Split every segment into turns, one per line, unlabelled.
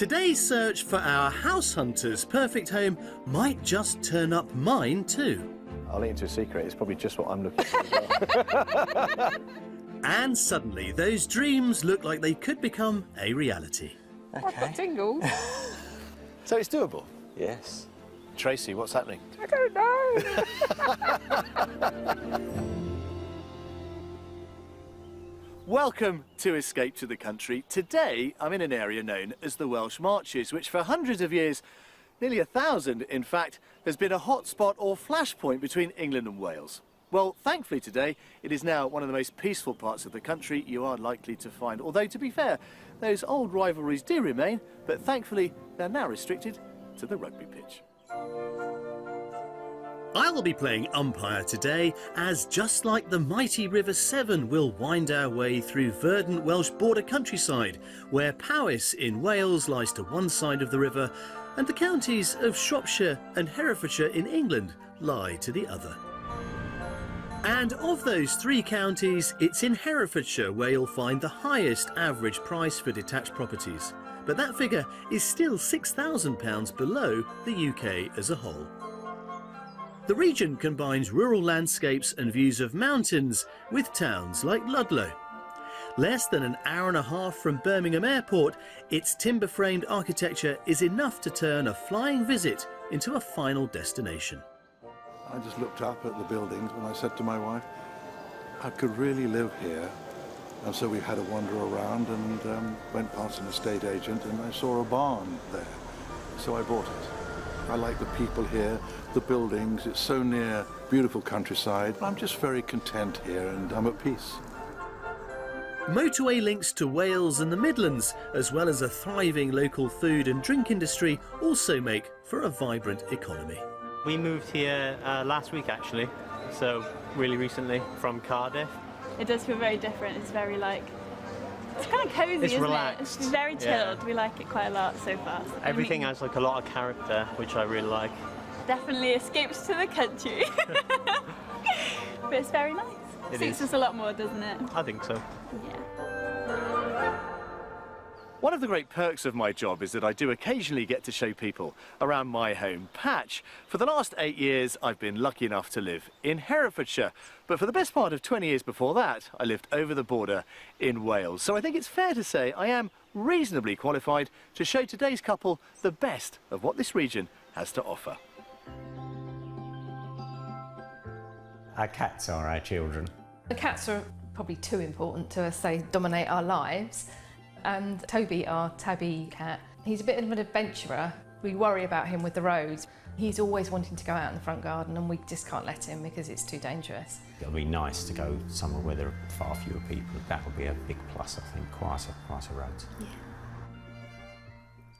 Today's search for our house hunter's perfect home might just turn up mine too.
I'll let you into a secret, it's probably just what I'm looking for as well.
And suddenly those dreams look like they could become a reality.
Okay. I've got tingles.
So it's doable?
Yes.
Tracy, what's happening?
I don't know.
Welcome to Escape to the Country. Today I'm in an area known as the Welsh Marches, which for hundreds of years, nearly 1,000 in fact, has been a hotspot or flashpoint between England and Wales. Well, thankfully today it is now one of the most peaceful parts of the country you are likely to find. Although to be fair, those old rivalries do remain, but thankfully they're now restricted to the rugby pitch.
I will be playing umpire today, as just like the mighty River Severn, we'll wind our way through verdant Welsh border countryside, where Powys in Wales lies to one side of the river, and the counties of Shropshire and Herefordshire in England lie to the other. And of those three counties, it's in Herefordshire where you'll find the highest average price for detached properties. But that figure is still £6,000 below the UK as a whole. The region combines rural landscapes and views of mountains with towns like Ludlow. Less than an hour and a half from Birmingham Airport, its timber-framed architecture is enough to turn a flying visit into a final destination.
I just looked up at the buildings when I said to my wife, I could really live here. And so we had a wander around and went past an estate agent and I saw a barn there. So I bought it. I like the people here, the buildings, it's so near beautiful countryside. I'm just very content here and I'm at peace.
Motorway links to Wales and the Midlands, as well as a thriving local food and drink industry, also make for a vibrant economy.
We moved here last week actually, so really recently from Cardiff.
It does feel very different. It's very it's kind of cosy, isn't
relaxed.
it? It's very chilled. Yeah. We like it quite a lot so far.
Everything has like a lot of character, which I really like.
Definitely escapes to the country. But it's very nice. It suits us a lot more, doesn't it?
I think so.
Yeah.
One of the great perks of my job is that I do occasionally get to show people around my home patch. For the last 8 years, I've been lucky enough to live in Herefordshire. But for the best part of 20 years before that, I lived over the border in Wales. So I think it's fair to say I am reasonably qualified to show today's couple the best of what this region has to offer.
Our cats are our children.
The cats are probably too important to us, they dominate our lives. And Toby, our tabby cat, he's a bit of an adventurer. We worry about him with the roads. He's always wanting to go out in the front garden and we just can't let him because it's too dangerous.
It'll be nice to go somewhere where there are far fewer people. That would be a big plus, I think, quieter roads.
Yeah.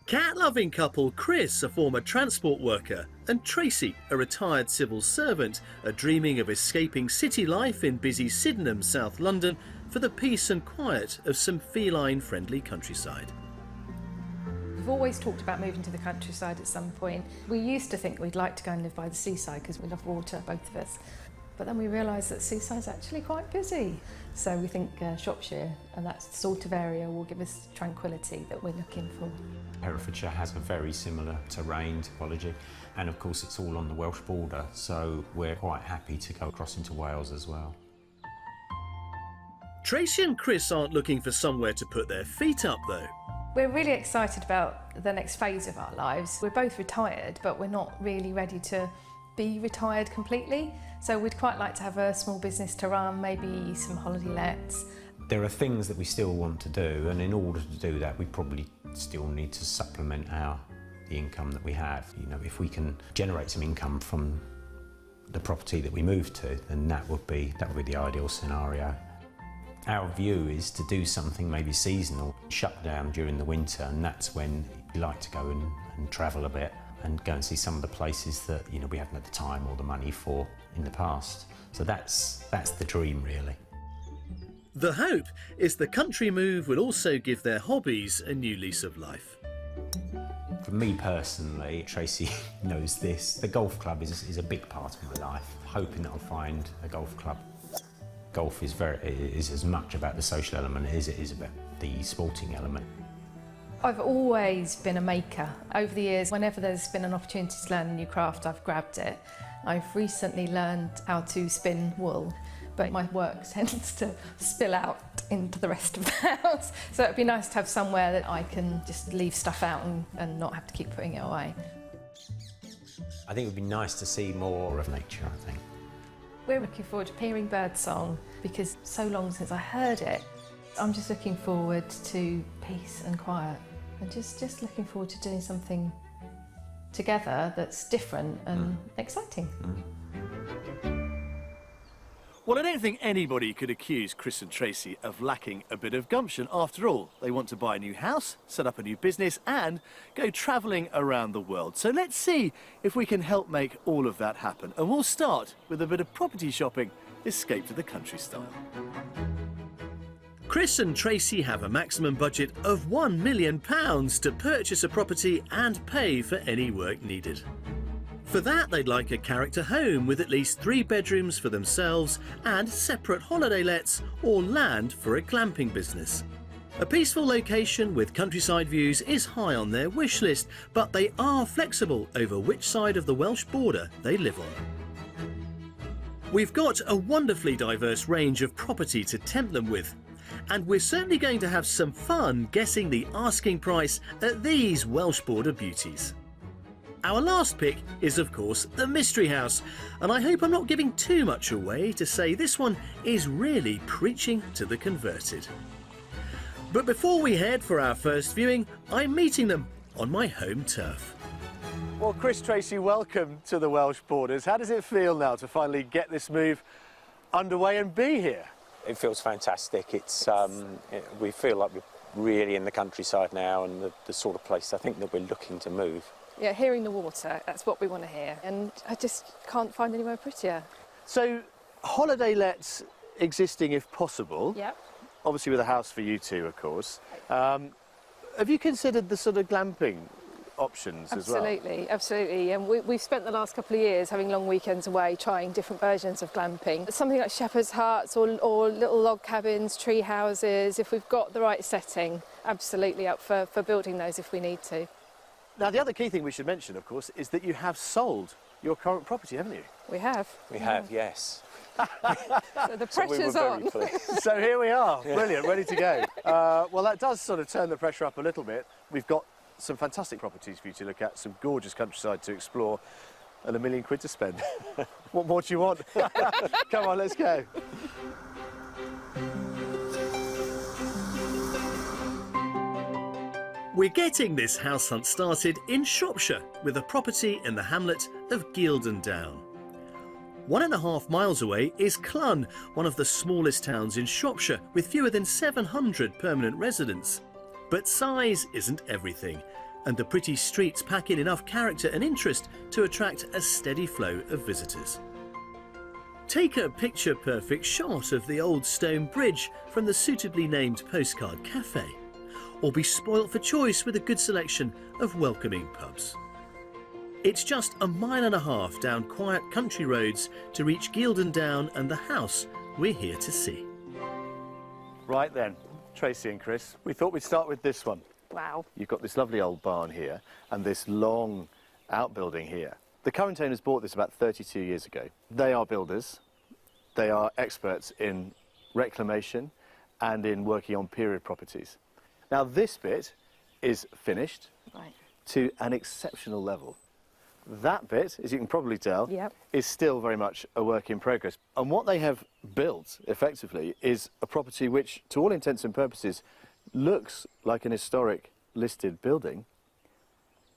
Cat-loving couple Chris, a former transport worker, and Tracy, a retired civil servant, are dreaming of escaping city life in busy Sydenham, South London, for the peace and quiet of some feline-friendly countryside.
We've always talked about moving to the countryside at some point. We used to think we'd like to go and live by the seaside because we love water, both of us. But then we realised that seaside's actually quite busy. So we think Shropshire and that sort of area will give us tranquility that we're looking for.
Herefordshire has a very similar terrain topology, and of course it's all on the Welsh border, so we're quite happy to go across into Wales as well.
Tracy and Chris aren't looking for somewhere to put their feet up though.
We're really excited about the next phase of our lives. We're both retired, but we're not really ready to be retired completely. So we'd quite like to have a small business to run, maybe some holiday lets.
There are things that we still want to do, and in order to do that we probably still need to supplement the income that we have. You know, if we can generate some income from the property that we move to, then that would be the ideal scenario. Our view is to do something maybe seasonal, shut down during the winter, and that's when we like to go and travel a bit and go and see some of the places that we haven't had the time or the money for in the past. So that's the dream, really.
The hope is the country move will also give their hobbies a new lease of life.
For me personally, Tracy knows this, the golf club is a big part of my life. Hoping that I'll find a golf club. Golf is as much about the social element as it is about the sporting element.
I've always been a maker. Over the years, whenever there's been an opportunity to learn a new craft, I've grabbed it. I've recently learned how to spin wool, but my work tends to spill out into the rest of the house. So it'd be nice to have somewhere that I can just leave stuff out and not have to keep putting it away.
I think it would be nice to see more of nature, I think.
We're looking forward to hearing birdsong because so long since I heard it. I'm just looking forward to peace and quiet and just looking forward to doing something together that's different and exciting.
Well, I don't think anybody could accuse Chris and Tracy of lacking a bit of gumption. After all, they want to buy a new house, set up a new business and go travelling around the world. So let's see if we can help make all of that happen. And we'll start with a bit of property shopping, escape to the country style.
Chris and Tracy have a maximum budget of £1 million to purchase a property and pay for any work needed. For that, they'd like a character home with at least 3 bedrooms for themselves and separate holiday lets or land for a glamping business. A peaceful location with countryside views is high on their wish list, but they are flexible over which side of the Welsh border they live on. We've got a wonderfully diverse range of property to tempt them with, and we're certainly going to have some fun guessing the asking price at these Welsh border beauties. Our last pick is, of course, the Mystery House, and I hope I'm not giving too much away to say this one is really preaching to the converted. But before we head for our first viewing, I'm meeting them on my home turf.
Well, Chris, Tracy, welcome to the Welsh borders. How does it feel now to finally get this move underway and be here?
It feels fantastic. We feel like we're really in the countryside now and the sort of place I think that we're looking to move.
Yeah, hearing the water, that's what we want to hear. And I just can't find anywhere prettier.
So, holiday lets existing if possible.
Yep.
Obviously with a house for you two, of course. Have you considered the sort of glamping options as well?
Absolutely, absolutely. And we've spent the last couple of years having long weekends away trying different versions of glamping. Something like shepherd's huts or little log cabins, tree houses. If we've got the right setting, absolutely up for building those if we need to.
Now, the other key thing we should mention, of course, is that you have sold your current property, haven't you?
We have.
We have, yes.
So the pressure's on.
So here we are, brilliant, ready to go. Well, that does sort of turn the pressure up a little bit. We've got some fantastic properties for you to look at, some gorgeous countryside to explore, and £1 million to spend. What more do you want? Come on, let's go.
We're getting this house hunt started in Shropshire with a property in the hamlet of Guildon Down. 1.5 miles away is Clun, one of the smallest towns in Shropshire with fewer than 700 permanent residents. But size isn't everything, and the pretty streets pack in enough character and interest to attract a steady flow of visitors. Take a picture-perfect shot of the old stone bridge from the suitably named postcard cafe, or be spoilt for choice with a good selection of welcoming pubs. It's just 1.5 miles down quiet country roads to reach Guildon Down and the house we're here to see.
Right then, Tracy and Chris, we thought we'd start with this one.
Wow.
You've got this lovely old barn here and this long outbuilding here. The current owners bought this about 32 years ago. They are builders. They are experts in reclamation and in working on period properties. Now, this bit is finished to an exceptional level. That bit, as you can probably tell, is still very much a work in progress. And what they have built, effectively, is a property which, to all intents and purposes, looks like an historic listed building,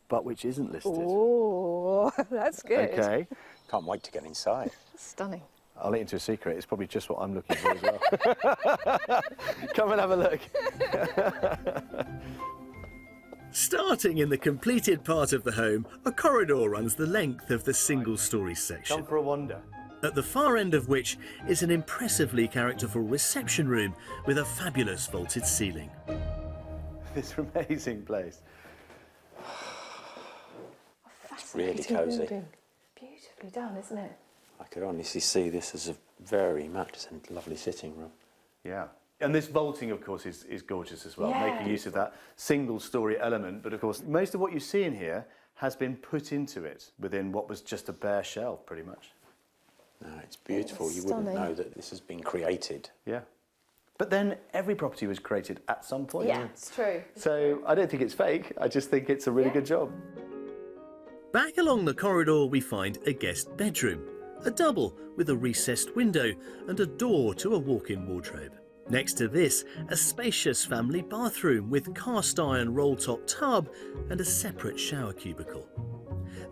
but which isn't listed.
Oh, that's good.
OK.
Can't wait to get inside.
Stunning.
I'll let you into a secret. It's probably just what I'm looking for as well. Come and have a look.
Starting in the completed part of the home, a corridor runs the length of the single-storey section.
Come for a wander.
At the far end of which is an impressively characterful reception room with a fabulous vaulted ceiling.
This amazing place.
It's really cosy.
Beautifully done, isn't it?
I could honestly see this as a very much a lovely sitting room.
Yeah. And this vaulting, of course, is gorgeous as well,
Yeah.
making use of that single-storey element. But, of course, most of what you see in here has been put into it within what was just a bare shell, pretty much.
No, it's beautiful.
It's
You wouldn't
stunning.
know that this has been created.
Yeah. But then every property was created at some point.
Yeah, it's true.
So I don't think it's fake. I just think it's a really good job.
Back along the corridor we find a guest bedroom, a double with a recessed window and a door to a walk-in wardrobe. Next to this, a spacious family bathroom with cast iron roll-top tub and a separate shower cubicle.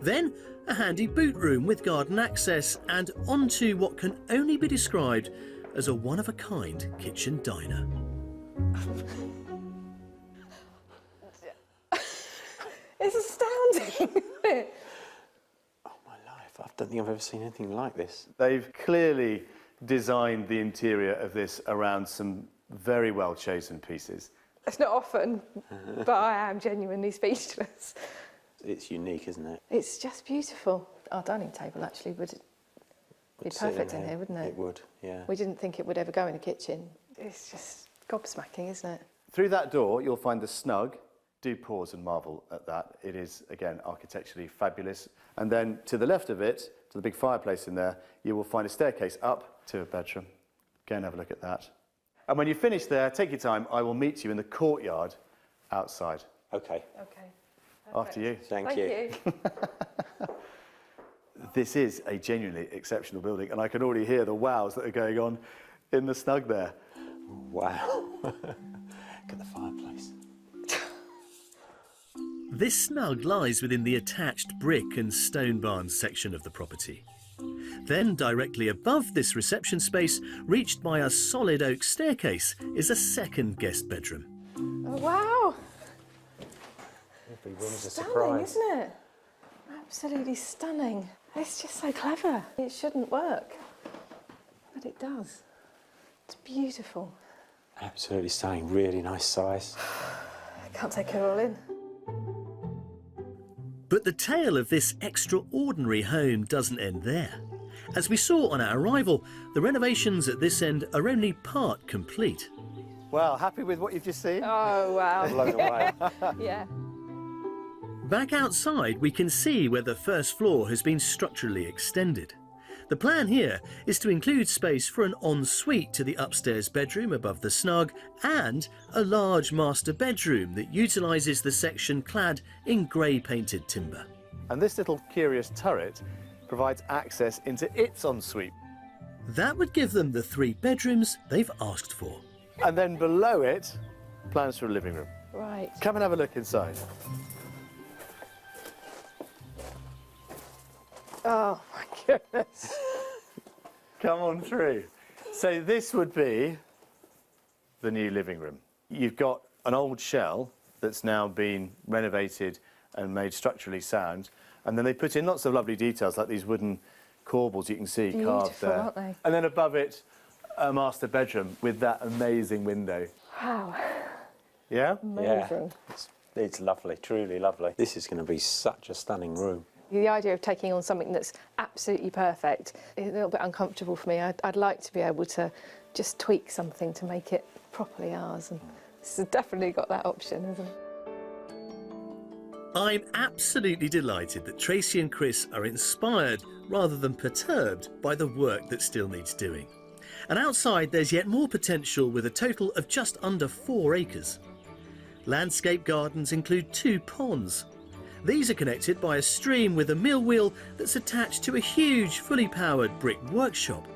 Then a handy boot room with garden access and onto what can only be described as a one-of-a-kind kitchen diner.
It's astounding, isn't it?
Oh, my life. I don't think I've ever seen anything like this.
They've clearly designed the interior of this around some very well-chosen pieces.
It's not often, but I am genuinely speechless.
It's unique, isn't it?
It's just beautiful. Our dining table actually would be
Sit
perfect in here, wouldn't it?
It would, yeah.
We didn't think it would ever go in a kitchen. It's just gobsmacking, isn't it?
Through that door, you'll find the snug. Do pause and marvel at that. It is, again, architecturally fabulous. And then to the left of it, to the big fireplace in there, you will find a staircase up to a bedroom. Go and have a look at that. And when you finish there, take your time. I will meet you in the courtyard outside.
Okay.
Okay.
After you.
Thank you.
This is a genuinely exceptional building, and I can already hear the wows that are going on in the snug there.
Wow. Look at the fireplace.
This snug lies within the attached brick and stone barns section of the property. Then, directly above this reception space, reached by a solid oak staircase, is a second guest bedroom.
Oh, wow.
Every room's a
Stunning,
surprise.
isn't it? Absolutely stunning. It's just so clever. It shouldn't work, but it does. It's beautiful.
Absolutely stunning. Really nice size.
I can't take it all in.
But the tale of this extraordinary home doesn't end there. As we saw on our arrival, the renovations at this end are only part complete.
Well, happy with what you've just seen?
Oh, wow.
Blown away.
Yeah.
Back outside, we can see where the first floor has been structurally extended. The plan here is to include space for an ensuite to the upstairs bedroom above the snug and a large master bedroom that utilises the section clad in grey painted timber.
And this little curious turret provides access into its ensuite.
That would give them the 3 bedrooms they've asked for.
And then below it, plans for a living room.
Right.
Come and have a look inside.
Oh, my goodness.
Come on through. So this would be the new living room. You've got an old shell that's now been renovated and made structurally sound. And then they put in lots of lovely details like these wooden corbels you can see carved
Beautiful,
there.
aren't they?
And then above it, a master bedroom with that amazing window.
Wow.
Yeah?
Amazing.
It's lovely, truly lovely. This is going to be such a stunning room.
The idea of taking on something that's absolutely perfect is a little bit uncomfortable for me. I'd like to be able to just tweak something to make it properly ours, and this has definitely got that option, isn't it?
I'm absolutely delighted that Tracy and Chris are inspired rather than perturbed by the work that still needs doing. And outside there's yet more potential with a total of just under 4 acres. Landscape gardens include 2 ponds. These are connected by a stream with a mill wheel that's attached to a huge fully powered brick workshop.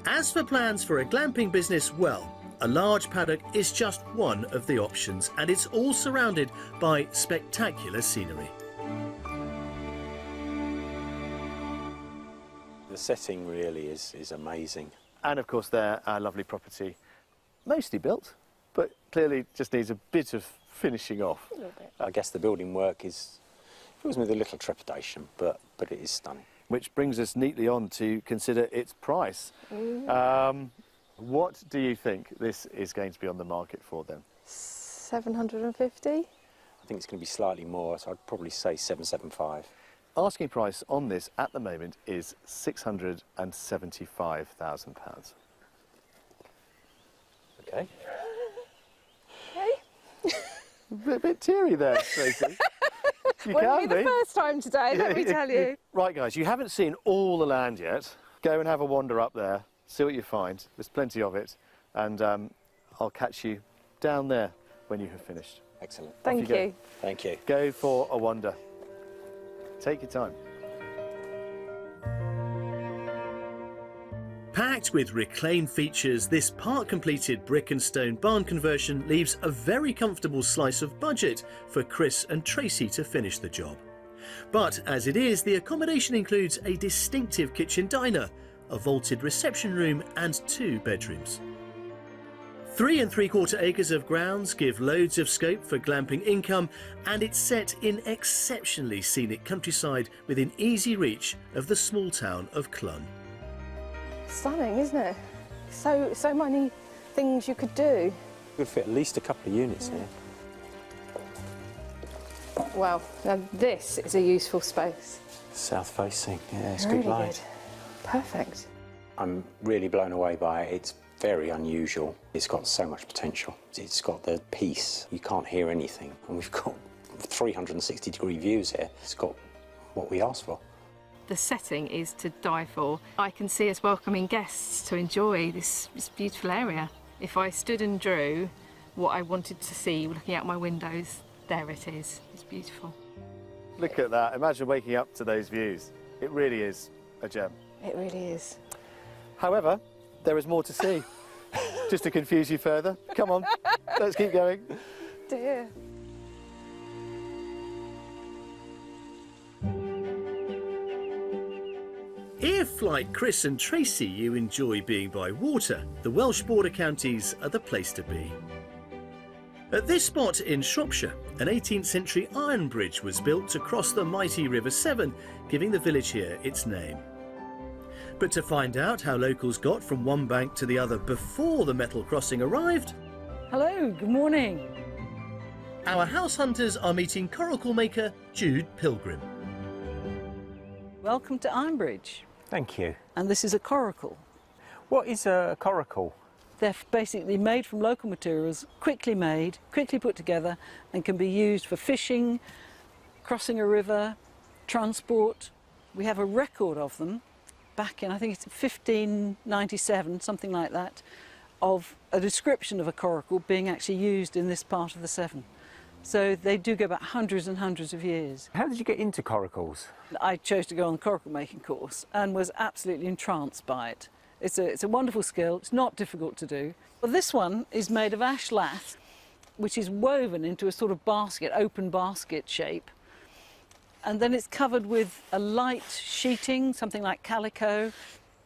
As for plans for a glamping business, well, a large paddock is just one of the options, and it's all surrounded by spectacular scenery.
The setting really is amazing.
And of course there, our lovely property, mostly built, but clearly just needs a bit of finishing off.
I guess the building work fills me with a little trepidation, but it is stunning.
Which brings us neatly on to consider its price. What do you think this is going to be on the market for then?
750?
I think it's going to be slightly more, so I'd probably say 775.
Asking price on this at the moment is £675,000. Okay. A bit teary there, Tracy. You
Won't
can
be the first time today, let me tell you.
Right, guys, you haven't seen all the land yet. Go and have a wander up there, see what you find. There's plenty of it. And I'll catch you down there when you have finished.
Excellent.
Thank you.
Thank you.
Go for a wander. Take your time.
Packed with reclaimed features, this part-completed brick and stone barn conversion leaves a very comfortable slice of budget for Chris and Tracy to finish the job. But as it is, the accommodation includes a distinctive kitchen diner, a vaulted reception room and 2 bedrooms. 3 3/4 acres of grounds give loads of scope for glamping income, and it's set in exceptionally scenic countryside within easy reach of the small town of Clun.
Stunning, isn't it? So many things you could do.
Could fit at least a couple of units here.
Wow, now this is a useful space.
South facing, yeah, it's
Really
good light.
Perfect.
I'm really blown away by it. It's very unusual. It's got so much potential. It's got the peace. You can't hear anything. And we've got 360-degree views here. It's got what we asked for.
The setting is to die for. I can see us welcoming guests to enjoy this beautiful area. If I stood and drew what I wanted to see looking out my windows, there it is. It's beautiful.
Look at that. Imagine waking up to those views. It really is a gem.
It really is.
However, there is more to see. Just to confuse you further. Come on, let's keep going.
Dear.
If, like Chris and Tracy, you enjoy being by water, the Welsh border counties are the place to be. At this spot in Shropshire, an 18th century iron bridge was built to cross the mighty River Severn, giving the village here its name. But to find out how locals got from one bank to the other before the metal crossing arrived,
Hello, good morning.
our house hunters are meeting coracle maker Jude Pilgrim.
Welcome to Ironbridge.
Thank you.
And this is a coracle.
What is a coracle?
They're basically made from local materials, quickly made, quickly put together, and can be used for fishing, crossing a river, transport. We have a record of them back in, I think it's 1597, something like that, of a description of a coracle being actually used in this part of the Severn. So they do go back hundreds and hundreds of years.
How did you get into coracles?
I chose to go on the coracle making course and was absolutely entranced by it. It's a wonderful skill, it's not difficult to do. Well, this one is made of ash lath, which is woven into a sort of basket, open basket shape. And then it's covered with a light sheeting, something like calico,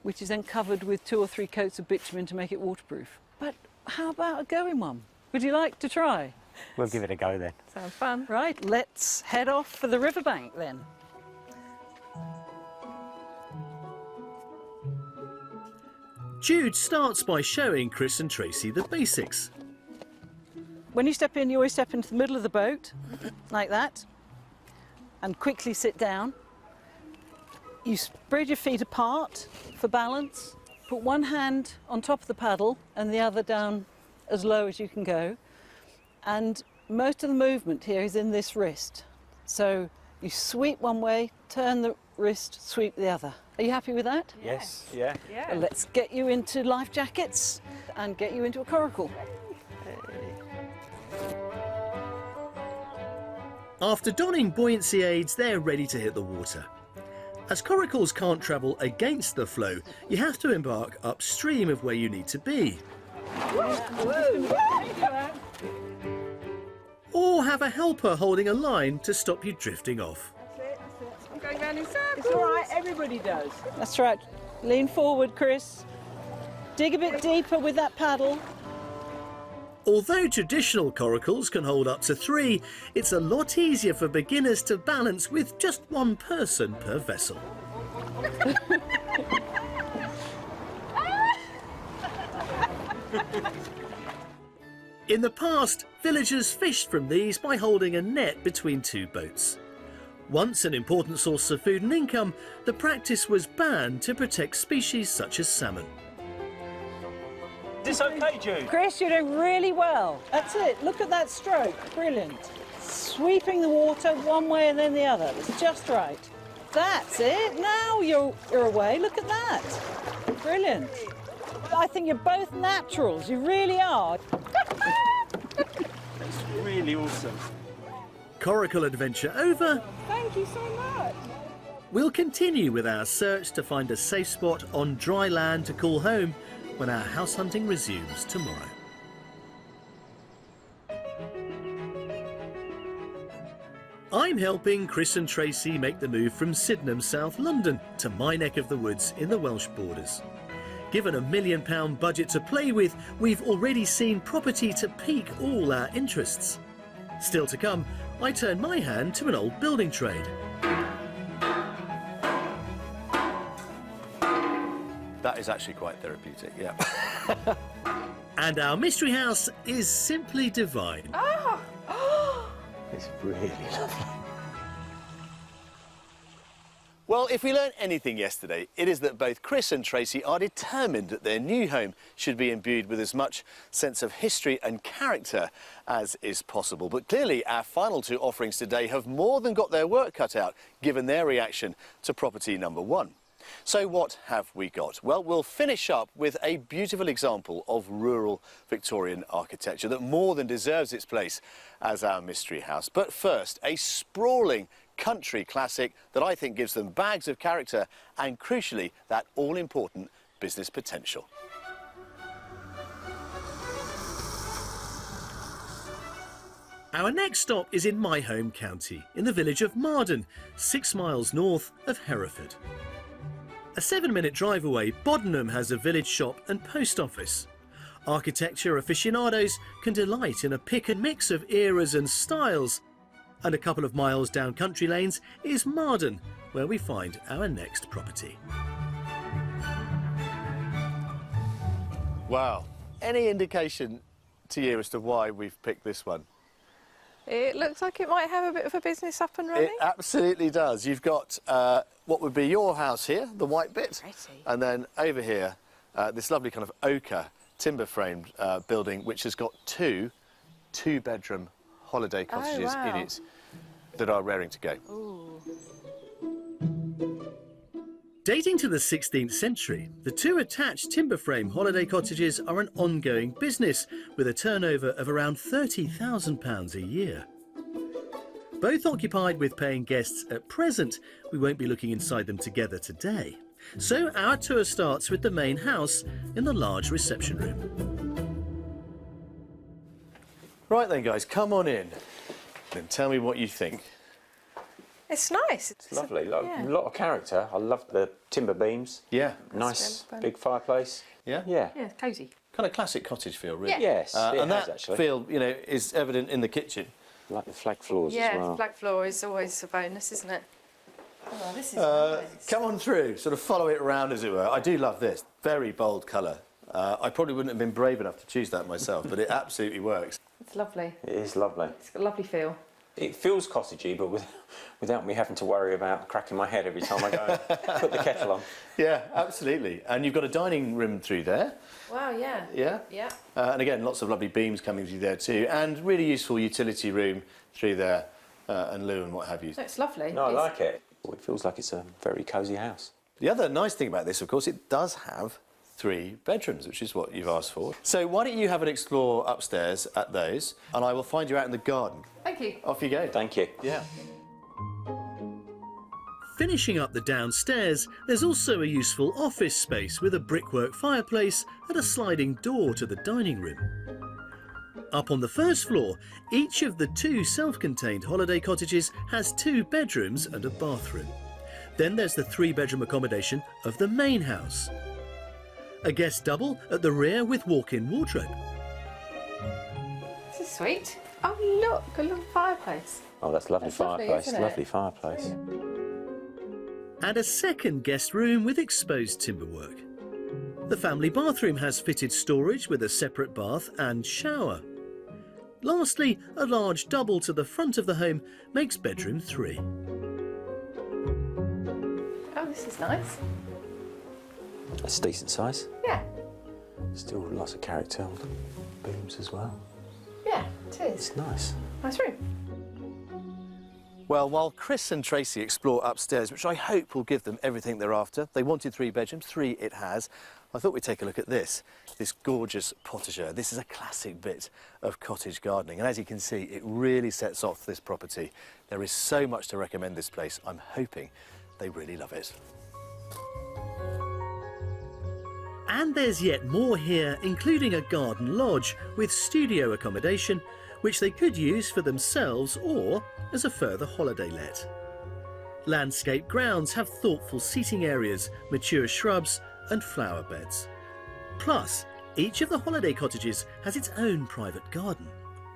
which is then covered with 2 or 3 coats of bitumen to make it waterproof. But how about a going one? Would you like to try?
We'll give it a go then.
Sounds fun.
Right, let's head off for the riverbank then.
Jude starts by showing Chris and Tracy the basics.
When you step in, you always step into the middle of the boat, like that, and quickly sit down. You spread your feet apart for balance. Put one hand on top of the paddle and the other down as low as you can go. And most of the movement here is in this wrist. So you sweep one way, turn the wrist, sweep the other. Are you happy with that?
Yes, yeah.
Well, let's get you into life jackets and get you into a coracle.
After donning buoyancy aids, they're ready to hit the water. As coracles can't travel against the flow, you have to embark upstream of where you need to be. Or have a helper holding a line to stop you drifting off.
I'm going round in circles.
It's all right, everybody does. That's right. Lean forward, Chris. Dig a bit deeper with that paddle.
Although traditional coracles can hold up to 3, it's a lot easier for beginners to balance with just 1 person per vessel. In the past, villagers fished from these by holding a net between 2 boats. Once an important source of food and income, the practice was banned to protect species such as salmon.
Is
this okay, Jude?
Chris, you're doing really well. That's it. Look at that stroke. Brilliant. Sweeping the water one way and then the other. It's just right. That's it. Now you're away. Look at that. Brilliant. I think you're both naturals. You really are.
It's really awesome.
Coracle adventure over.
Thank you so much.
We'll continue with our search to find a safe spot on dry land to call home when our house hunting resumes tomorrow. I'm helping Chris and Tracy make the move from Sydenham, South London, to my neck of the woods in the Welsh borders. Given £1 million budget to play with, we've already seen property to pique all our interests. Still to come, I turn my hand to an old building trade.
That is actually quite therapeutic, yeah.
And our mystery house is simply divine.
It's really lovely.
Well, if we learned anything yesterday, it is that both Chris and Tracy are determined that their new home should be imbued with as much sense of history and character as is possible. But clearly, our final two offerings today have more than got their work cut out, given their reaction to property number one. So what have we got? Well, we'll finish up with a beautiful example of rural Victorian architecture that more than deserves its place as our mystery house. But first, a sprawling country classic that I think gives them bags of character and, crucially, that all-important business potential.
Our next stop is in my home county, in the village of Marden, 6 miles north of Hereford. A 7-minute drive away, Bodenham has a village shop and post office. Architecture aficionados can delight in a pick and mix of eras and styles. And a couple of miles down country lanes is Marden, where we find our next property.
Wow. Any indication to you as to why we've picked this one?
It looks like it might have a bit of a business up and running.
It absolutely does. You've got what would be your house here, the white bit,
Pretty.
and then over here, this lovely kind of ochre timber-framed building, which has got two-bedroom holiday cottages
wow.
in it that are raring to go.
Ooh.
Dating to the 16th century, the two attached timber frame holiday cottages are an ongoing business with a turnover of around £30,000 a year. Both occupied with paying guests at present, we won't be looking inside them together today. So our tour starts with the main house in the large reception room.
Right then, guys, come on in and tell me what you think.
It's nice.
It's lovely. A lot of character. I love the timber beams.
Yeah.
Nice big fireplace.
Yeah?
Yeah.
Yeah, cosy.
Kind of classic cottage feel, really.
Yeah.
Yes, it
and
has
that
actually.
feel, you know, is evident in the kitchen.
I like the flag floors
Yeah,
as well.
flag floor is always a bonus, isn't it? Oh, this is nice.
Come on through, sort of follow it around, as it were. I do love this. Very bold colour. I probably wouldn't have been brave enough to choose that myself, but it absolutely works.
It's lovely.
It is lovely.
It's got a lovely feel.
It feels cottagey, but without me having to worry about cracking my head every time I go and put the kettle on.
Yeah, absolutely. And you've got a dining room through there.
Wow, yeah.
Yeah?
Yeah.
And again, lots of lovely beams coming through there too. And really useful utility room through there, and loo and what have you.
No, it's lovely.
No, I like it. It feels like it's a very cosy house.
The other nice thing about this, of course, it does have 3 bedrooms, which is what you've asked for. So why don't you have an explore upstairs at those, and I will find you out in the garden.
Thank you.
Off you go.
Thank you.
Yeah.
Finishing up the downstairs, there's also a useful office space with a brickwork fireplace and a sliding door to the dining room. Up on the first floor, each of the 2 self-contained holiday cottages has 2 bedrooms and a bathroom. Then there's the 3-bedroom accommodation of the main house. A guest double at the rear with walk-in wardrobe.
This is sweet. Oh, look, a little fireplace.
Oh, that's a lovely
That's lovely,
fireplace.
isn't it?
Lovely fireplace.
And a second guest room with exposed timberwork. The family bathroom has fitted storage with a separate bath and shower. Lastly, a large double to the front of the home makes bedroom 3.
Oh, this is nice.
That's decent size.
Yeah.
Still lots of character on the beams as well.
Yeah, it is.
It's nice.
Nice room.
Well, while Chris and Tracy explore upstairs, which I hope will give them everything they're after, they wanted 3 bedrooms, 3 it has. I thought we'd take a look at this gorgeous potager. This is a classic bit of cottage gardening, and as you can see, it really sets off this property. There is so much to recommend this place. I'm hoping they really love it.
And there's yet more here, including a garden lodge with studio accommodation, which they could use for themselves or as a further holiday let. Landscape grounds have thoughtful seating areas, mature shrubs and flower beds. Plus, each of the holiday cottages has its own private garden,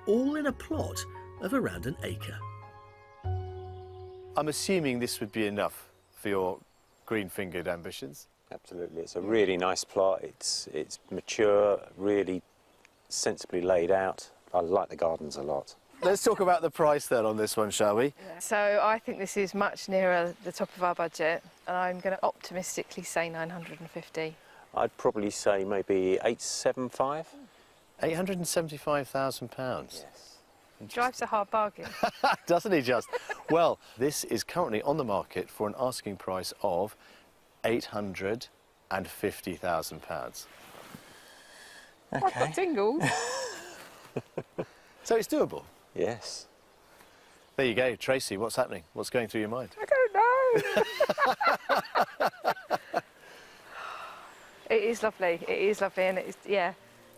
all in a plot of around an acre.
I'm assuming this would be enough for your green-fingered ambitions?
Absolutely. It's a really nice plot. It's mature, really sensibly laid out. I like the gardens a lot.
Let's talk about the price then on this one, shall we?
So I think this is much nearer the top of our budget, and I'm going to optimistically say 950.
I'd probably say maybe 875.
£875,000.
Yes.
Drives a hard bargain.
Doesn't he just? Well, this is currently on the market for an asking price of £850,000.
Okay. Tingles.
So it's doable?
Yes.
There you go. Tracy, what's happening? What's going through your mind?
I don't know. It is lovely, and it's, yeah.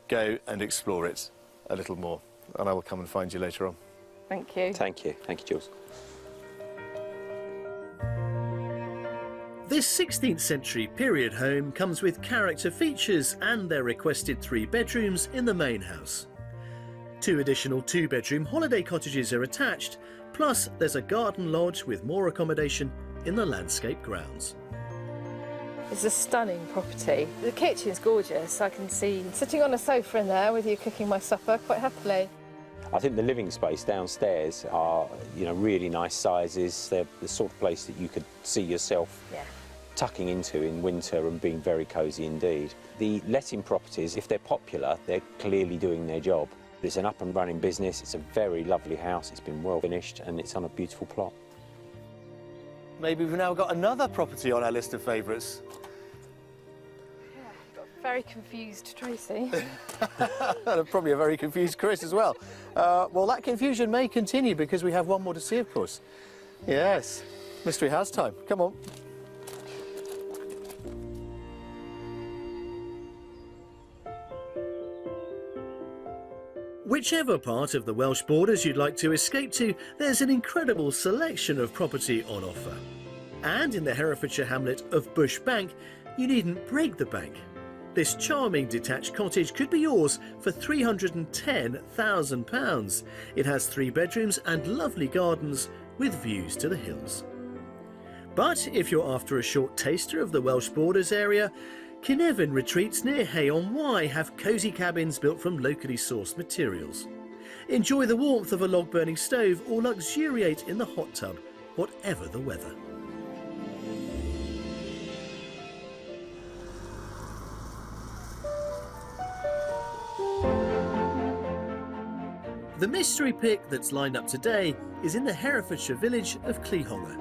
Go and explore it a little more, and I will come and find you later on.
Thank you.
Thank you. Thank you, Jules.
This 16th century period home comes with character features and their requested 3 bedrooms in the main house. 2 additional 2-bedroom holiday cottages are attached, plus there's a garden lodge with more accommodation in the landscape grounds.
It's a stunning property. The kitchen's gorgeous. I can see sitting on a sofa in there with you cooking my supper quite happily.
I think the living space downstairs are, really nice sizes. They're the sort of place that you could see yourself tucking into in winter and being very cosy indeed. The letting properties, if they're popular, they're clearly doing their job. It's an up and running business. It's a very lovely house. It's been well finished and it's on a beautiful plot.
Maybe we've now got another property on our list of favourites.
Yeah, got very confused Tracy.
And probably a very confused Chris as well. Well, that confusion may continue because we have one more to see, of course. Yes, mystery house time. Come on.
Whichever part of the Welsh borders you'd like to escape to, there's an incredible selection of property on offer. And in the Herefordshire hamlet of Bush Bank, you needn't break the bank. This charming detached cottage could be yours for £310,000. It has 3 bedrooms and lovely gardens with views to the hills. But if you're after a short taster of the Welsh borders area, Cynefin retreats near Hay-on-Wye have cosy cabins built from locally sourced materials. Enjoy the warmth of a log-burning stove or luxuriate in the hot tub, whatever the weather. The mystery pick that's lined up today is in the Herefordshire village of Clehonger.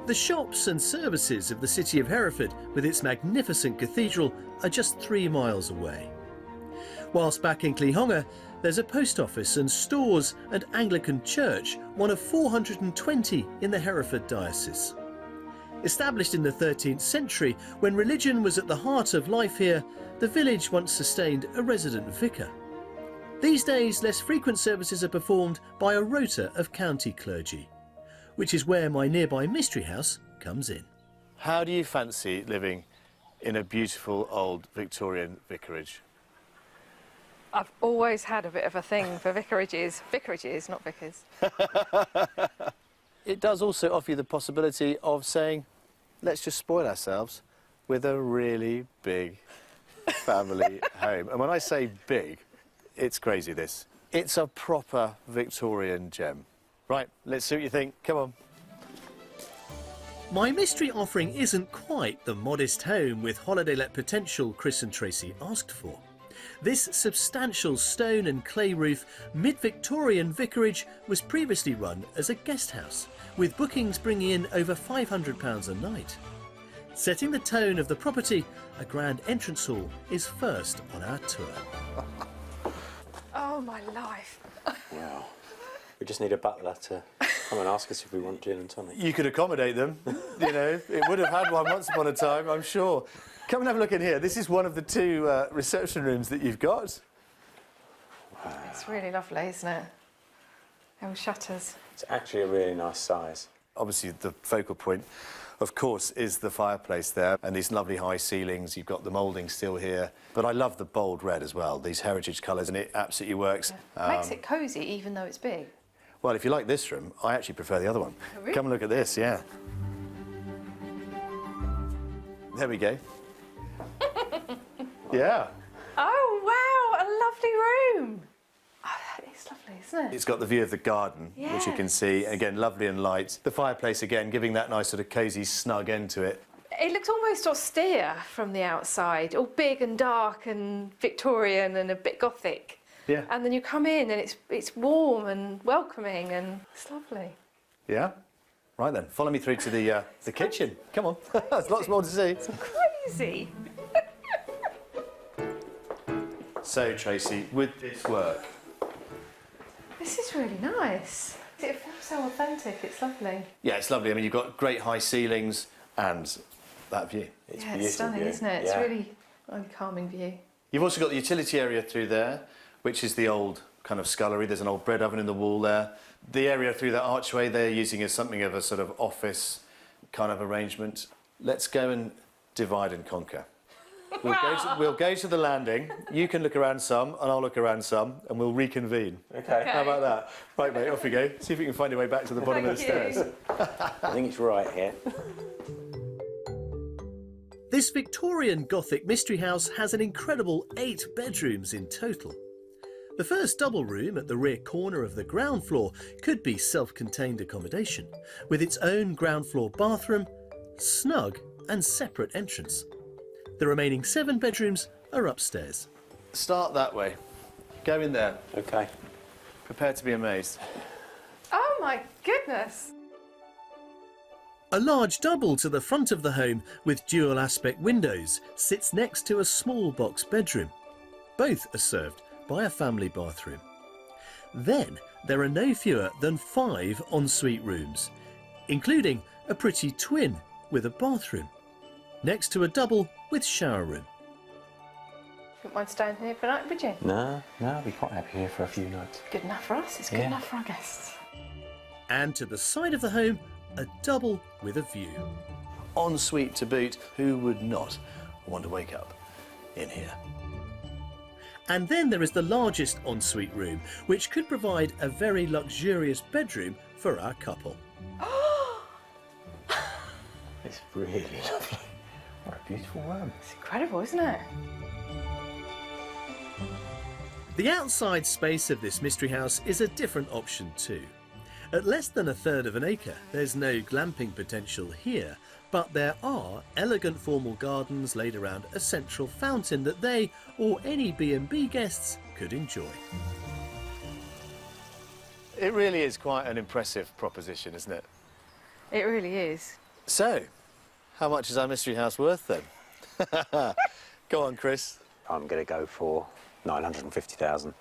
The shops and services of the city of Hereford, with its magnificent cathedral, are just 3 miles away. Whilst back in Clehonger, there's a post office and stores and Anglican church, one of 420 in the Hereford diocese. Established in the 13th century, when religion was at the heart of life here, the village once sustained a resident vicar. These days, less frequent services are performed by a rota of county clergy, which is where my nearby mystery house comes in.
How do you fancy living in a beautiful old Victorian vicarage?
I've always had a bit of a thing for vicarages. Vicarages, not vicars.
It does also offer you the possibility of saying, let's just spoil ourselves with a really big family home. And when I say big, it's crazy, this. It's a proper Victorian gem. Right, let's see what you think. Come on.
My mystery offering isn't quite the modest home with holiday let potential Chris and Tracy asked for. This substantial stone and clay roof mid-Victorian vicarage was previously run as a guest house, with bookings bringing in over £500 a night. Setting the tone of the property, a grand entrance hall is first on our tour.
Oh, my life.
Wow. We just need a butler to come and ask us if we want gin and tonic.
You could accommodate them, you know. It would have had one once upon a time, I'm sure. Come and have a look in here. This is one of the two reception rooms that you've got.
Wow.
It's really lovely, isn't it? All shutters.
It's actually a really nice size.
Obviously, the focal point, of course, is the fireplace there and these lovely high ceilings. You've got the moulding still here. But I love the bold red as well, these heritage colours, and it absolutely works.
Yeah. Makes it cosy, even though it's big.
Well, if you like this room, I actually prefer the other one.
Oh, really?
Come and look at this, yeah. There we go. Yeah.
Oh, wow, a lovely room. Oh, that is lovely, isn't it?
It's got the view of the garden, which you can see. Again, lovely and light. The fireplace, again, giving that nice sort of cosy, snug end to it.
It looks almost austere from the outside, all big and dark and Victorian and a bit Gothic.
Yeah.
And then you come in and it's warm and welcoming and it's lovely.
Yeah? Right then, follow me through to the kitchen. Come on, there's lots more to see.
It's crazy.
So, Tracy, would this work?
This is really nice. It feels so authentic, it's lovely.
Yeah, it's lovely. I mean, you've got great high ceilings and that view.
It's
Yeah,
beautiful.
it's stunning, isn't it? It's
Yeah.
really a calming view.
You've also got the utility area through there, which is the old kind of scullery. There's an old bread oven in the wall there. The area through that archway they're using as something of a sort of office kind of arrangement. Let's go and divide and conquer. We'll go to the landing. You can look around some, and I'll look around some, and we'll reconvene.
Okay.
How about that? Right, mate, off we go. See if you can find your way back to the bottom of the
Thank
stairs.
I think it's right here.
This Victorian Gothic mystery house has an incredible 8 bedrooms in total. The first double room at the rear corner of the ground floor could be self-contained accommodation, with its own ground floor bathroom, snug and separate entrance. The remaining 7 bedrooms are upstairs.
Start that way. Go in there.
Okay.
Prepare to be amazed.
Oh my goodness!
A large double to the front of the home with dual aspect windows sits next to a small box bedroom. Both are served by a family bathroom. Then there are no fewer than 5 ensuite rooms, including a pretty twin with a bathroom, next to a double with shower room.
Wouldn't mind staying here for a night, would you?
No, I'll be quite happy here for a few nights.
Good enough for us, it's good
Yeah.
enough for our guests.
And to the side of the home, a double with a view.
Ensuite to boot, who would not want to wake up in here?
And then there is the largest ensuite room, which could provide a very luxurious bedroom for our couple.
It's really lovely. What a beautiful room.
It's incredible, isn't it?
The outside space of this mystery house is a different option too. At less than a third of an acre, there's no glamping potential here, but there are elegant formal gardens laid around a central fountain that they, or any B&B guests, could enjoy.
It really is quite an impressive proposition, isn't it?
It really is.
So, how much is our mystery house worth then? Go on, Chris.
I'm going to go for 950,000.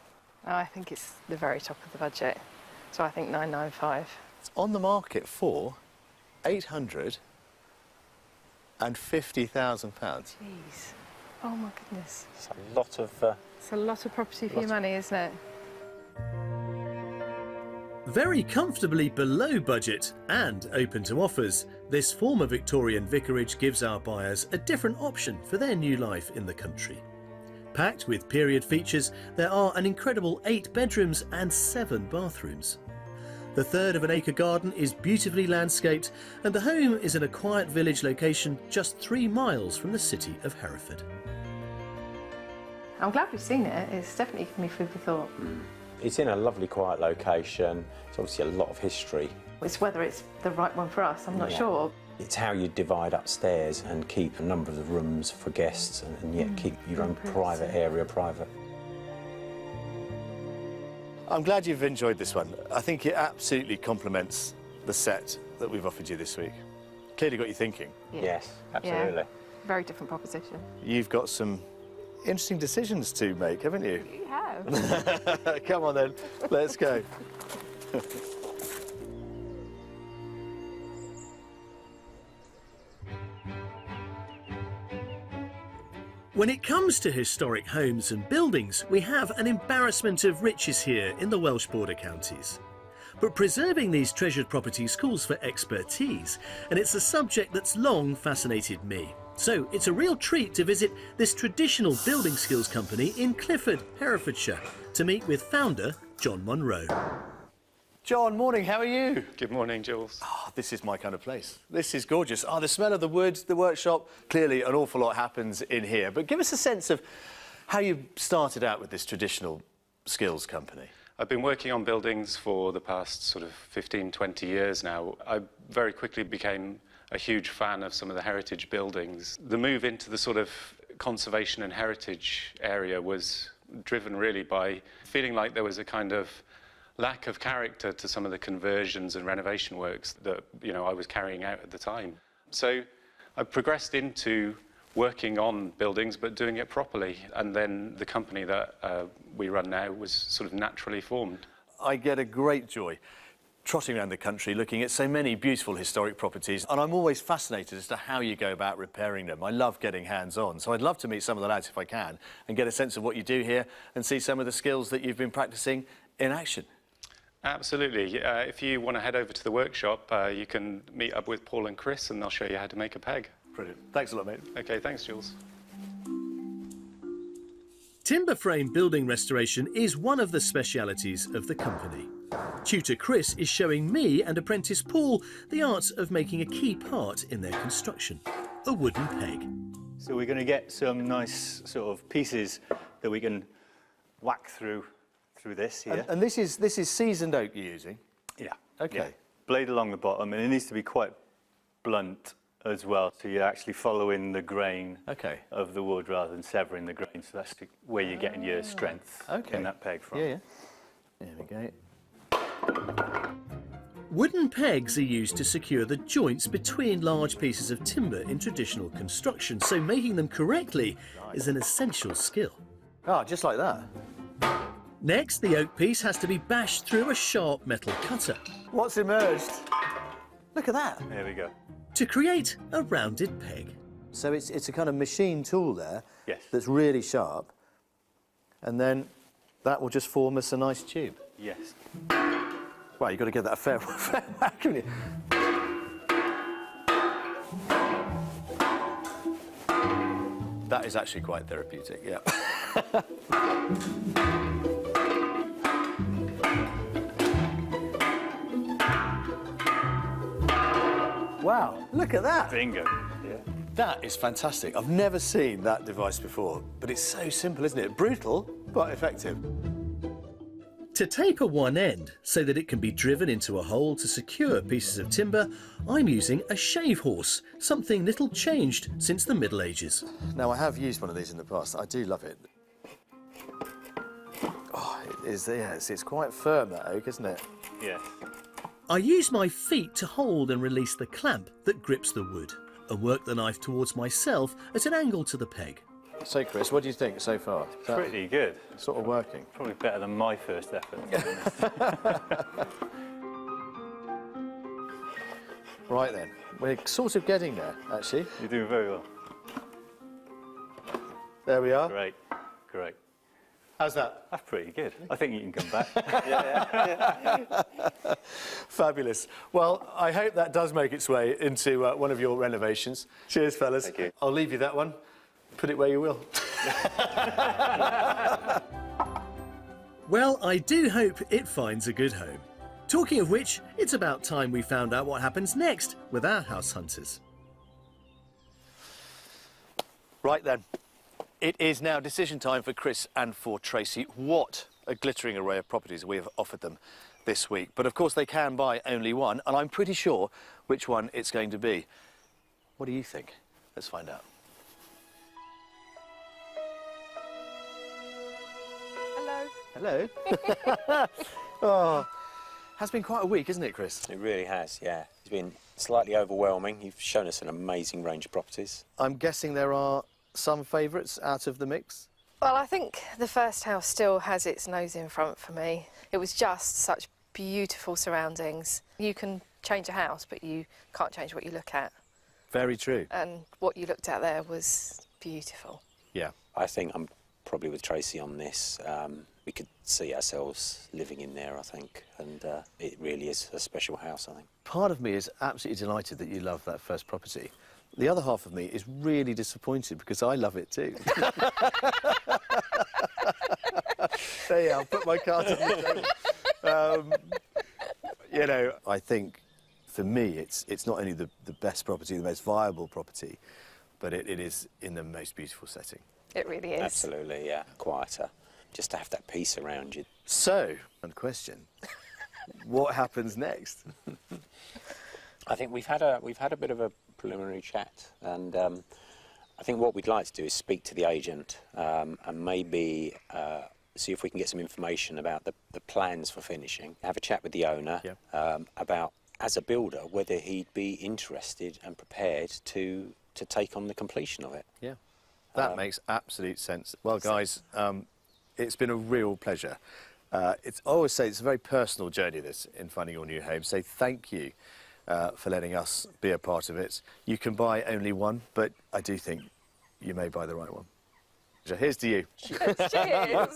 Oh, I think it's the very top of the budget. So I think 995.
It's on the market for £850,000.
Jeez. Oh my goodness.
It's a lot of...
It's a lot of property for your money, isn't it?
Very comfortably below budget and open to offers, this former Victorian vicarage gives our buyers a different option for their new life in the country. Packed with period features, there are an incredible 8 bedrooms and 7 bathrooms. The third of an acre garden is beautifully landscaped, and the home is in a quiet village location just 3 miles from the city of Hereford.
I'm glad we've seen it. It's definitely given me food for thought.
It's in a lovely quiet location. It's obviously a lot of history.
It's whether it's the right one for us, I'm not
Yeah.
sure.
It's how you divide upstairs and keep a number of the rooms for guests and yet keep your own private area private.
I'm glad you've enjoyed this one. I think it absolutely complements the set that we've offered you this week. Clearly got you thinking.
Yeah.
Yes, absolutely.
Yeah. Very different proposition.
You've got some interesting decisions to make, haven't you?
You have.
Come on then, let's go.
When it comes to historic homes and buildings, we have an embarrassment of riches here in the Welsh border counties. But preserving these treasured properties calls for expertise, and it's a subject that's long fascinated me. So it's a real treat to visit this traditional building skills company in Clifford, Herefordshire, to meet with founder John Munro.
John, morning, how are you?
Good morning, Jules.
Oh, this is my kind of place. This is gorgeous. Oh, the smell of the wood, the workshop. Clearly an awful lot happens in here. But give us a sense of how you started out with this traditional skills company.
I've been working on buildings for the past sort of 15, 20 years now. I very quickly became a huge fan of some of the heritage buildings. The move into the sort of conservation and heritage area was driven really by feeling like there was a kind of lack of character to some of the conversions and renovation works that, you know, I was carrying out at the time. So I progressed into working on buildings but doing it properly, and then the company that we run now was sort of naturally formed.
I get a great joy trotting around the country looking at so many beautiful historic properties, and I'm always fascinated as to how you go about repairing them. I love getting hands-on, so I'd love to meet some of the lads if I can and get a sense of what you do here and see some of the skills that you've been practicing in action.
Absolutely. If you want to head over to the workshop, you can meet up with Paul and Chris and they'll show you how to make a peg.
Brilliant. Thanks a lot, mate.
OK, thanks, Jules.
Timber frame building restoration is one of the specialities of the company. Tutor Chris is showing me and apprentice Paul the art of making a key part in their construction, a wooden peg.
So we're going to get some nice sort of pieces that we can whack through this here.
And this is seasoned oak you're using?
Yeah.
OK.
Yeah. Blade along the bottom, and it needs to be quite blunt as well, so you're actually following the grain of the wood rather than severing the grain. So that's where you're getting your strength in that peg from.
Yeah. There we go.
Wooden pegs are used to secure the joints between large pieces of timber in traditional construction, so making them correctly is an essential skill.
Ah, just like that.
Next, the oak piece has to be bashed through a sharp metal cutter.
What's emerged? Look at that.
There we go.
To create a rounded peg.
So it's a kind of machine tool there.
Yes.
That's really sharp. And then that will just form us a nice tube.
Yes.
Well, you've got to get that a fair whack, haven't you? That is actually quite therapeutic, yeah. Wow, look at that.
Bingo. Yeah.
That is fantastic. I've never seen that device before, but it's so simple, isn't it? Brutal, but effective.
To taper one end so that it can be driven into a hole to secure pieces of timber, I'm using a shave horse, something little changed since the Middle Ages.
Now, I have used one of these in the past. I do love it. Oh, it is, yes, it's quite firm, that oak, isn't it?
Yes.
I use my feet to hold and release the clamp that grips the wood and work the knife towards myself at an angle to the peg.
So, Chris, what do you think so far?
Pretty good.
Sort of working.
Probably better than my first effort.
Right then, we're sort of getting there, actually.
You're doing very well.
There we are.
Great, great.
How's that?
That's pretty good. I think you can come back.
Fabulous. Well, I hope that does make its way into one of your renovations. Cheers, fellas.
Thank you.
I'll leave you that one. Put it where you will.
Well, I do hope it finds a good home. Talking of which, it's about time we found out what happens next with our house hunters.
Right then. It is now decision time for Chris and for Tracy. What a glittering array of properties we have offered them this week. But of course they can buy only one, and I'm pretty sure which one it's going to be. What do you think? Let's find out.
Hello.
Hello. Oh, has been quite a week, isn't it, Chris?
It really has, yeah. It's been slightly overwhelming. You've shown us an amazing range of properties.
I'm guessing there are some favourites out of the mix?
Well, I think the first house still has its nose in front for me. It was just such beautiful surroundings. You can change a house, but you can't change what you look at.
Very true.
And what you looked at there was beautiful.
Yeah.
I think I'm probably with Tracy on this. We could see ourselves living in there, I think, and it really is a special house, I think.
Part of me is absolutely delighted that you love that first property. The other half of me is really disappointed because I love it too. There you are, I'll put my card on the table. You know, I think for me it's not only the best property, the most viable property, but it is in the most beautiful setting.
It really is.
Absolutely, yeah. Quieter. Just to have that peace around you.
So, and question, what happens next?
I think we've had a bit of a preliminary chat, and I think what we'd like to do is speak to the agent and maybe see if we can get some information about the plans for finishing. Have a chat with the owner about, as a builder, whether he'd be interested and prepared to take on the completion of it.
Yeah, that makes absolute sense. Well, guys, it's been a real pleasure. I always say it's a very personal journey, this, in finding your new home. So thank you for letting us be a part of it. You can buy only one, but I do think you may buy the right one. So here's to you.
Cheers.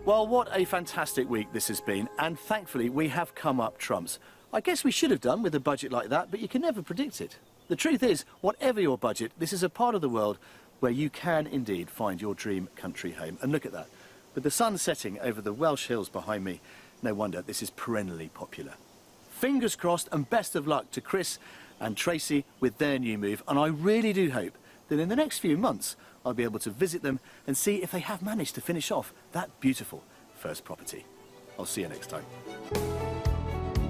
Well, what a fantastic week this has been, and thankfully we have come up trumps. I guess we should have done with a budget like that, but you can never predict it. The truth is, whatever your budget, this is a part of the world where you can indeed find your dream country home. And look at that. With the sun setting over the Welsh hills behind me, no wonder this is perennially popular. Fingers crossed and best of luck to Chris and Tracy with their new move. And I really do hope that in the next few months, I'll be able to visit them and see if they have managed to finish off that beautiful first property. I'll see you next time.